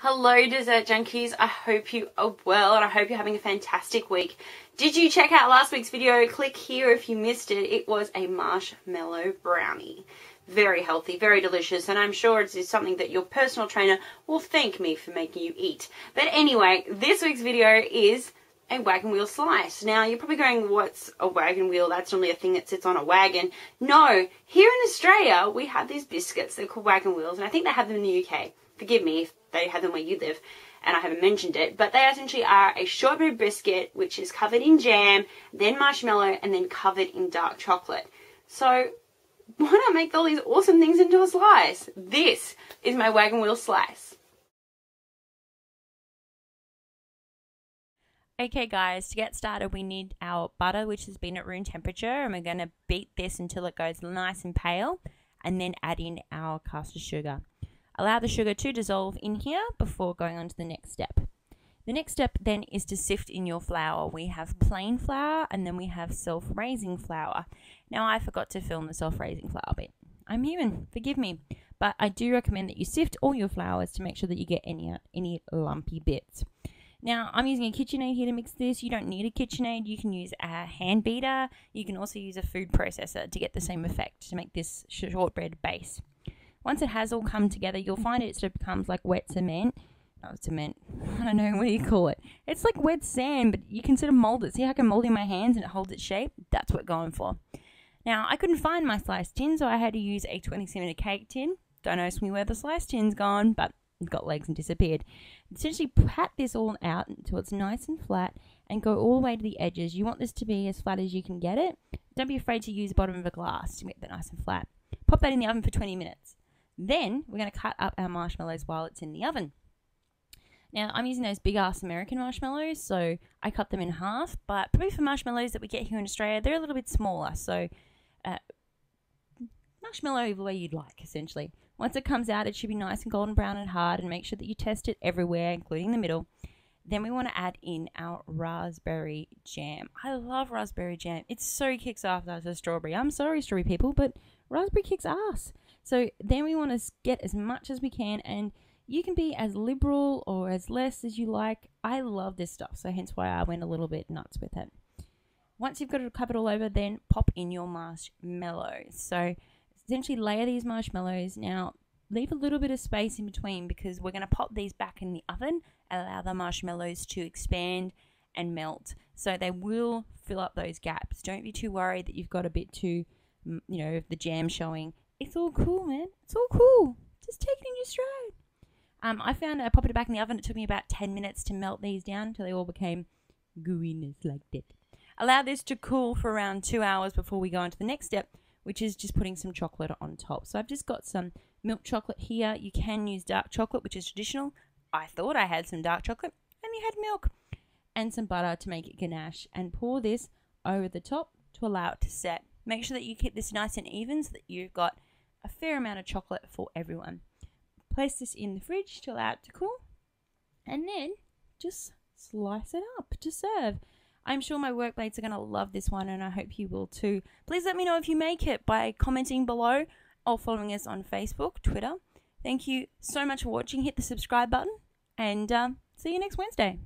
Hello dessert junkies, I hope you are well and I hope you're having a fantastic week. Did you check out last week's video? Click here if you missed it. It was a marshmallow brownie. Very healthy, very delicious, and I'm sure it's something that your personal trainer will thank me for making you eat. But anyway, this week's video is a wagon wheel slice. Now you're probably going, what's a wagon wheel? That's normally a thing that sits on a wagon. No, here in Australia we have these biscuits. They're called wagon wheels, and I think they have them in the UK. Forgive me if they have them where you live and I haven't mentioned it, but they essentially are a shortbread biscuit which is covered in jam, then marshmallow, and then covered in dark chocolate. So why not make all these awesome things into a slice? This is my wagon wheel slice. Okay guys, to get started we need our butter, which has been at room temperature, and we're going to beat this until it goes nice and pale, and then add in our caster sugar. Allow the sugar to dissolve in here before going on to the next step. The next step then is to sift in your flour. We have plain flour and then we have self-raising flour. Now I forgot to film the self-raising flour bit. I'm human, forgive me. But I do recommend that you sift all your flours to make sure that you get any lumpy bits. Now I'm using a KitchenAid here to mix this. You don't need a KitchenAid. You can use a hand beater. You can also use a food processor to get the same effect to make this shortbread base. Once it has all come together, you'll find it sort of becomes like wet cement. Not cement. I don't know, what do you call it? It's like wet sand, but you can sort of mold it. See how I can mold it in my hands and it holds its shape? That's what we're going for. Now, I couldn't find my sliced tin, so I had to use a 20cm cake tin. Don't ask me where the sliced tin's gone, but it's got legs and disappeared. Essentially, pat this all out until it's nice and flat and go all the way to the edges. You want this to be as flat as you can get it. Don't be afraid to use the bottom of a glass to make that nice and flat. Pop that in the oven for 20 minutes. Then we're going to cut up our marshmallows while it's in the oven. Now I'm using those big ass American marshmallows, so I cut them in half, but probably for marshmallows that we get here in Australia, they're a little bit smaller, so marshmallow the way you'd like, essentially. Once it comes out, it should be nice and golden brown and hard, and make sure that you test it everywhere, including the middle. Then we want to add in our raspberry jam. I love raspberry jam. It so kicks ass after strawberry. I'm sorry, strawberry people, but raspberry kicks ass. So then we want to get as much as we can, and you can be as liberal or as less as you like. I love this stuff, so hence why I went a little bit nuts with it. Once you've got it covered all over, then pop in your marshmallows. So essentially layer these marshmallows. Now leave a little bit of space in between because we're going to pop these back in the oven and allow the marshmallows to expand and melt. So they will fill up those gaps. Don't be too worried that you've got a bit too, the jam showing. It's all cool, man. It's all cool. Just take it in your stride. I found I popped it back in the oven. It took me about 10 minutes to melt these down until they all became gooiness like that. Allow this to cool for around 2 hours before we go on to the next step, which is just putting some chocolate on top. So I've just got some milk chocolate here. You can use dark chocolate, which is traditional. I thought I had some dark chocolate. Only had milk and some butter to make it ganache, and pour this over the top to allow it to set. Make sure that you keep this nice and even so that you've got a fair amount of chocolate for everyone. Place this in the fridge to allow it to cool, and then just slice it up to serve. I'm sure my workmates are going to love this one, and I hope you will too. Please let me know if you make it by commenting below or following us on Facebook, Twitter. Thank you so much for watching. Hit the subscribe button, and see you next Wednesday.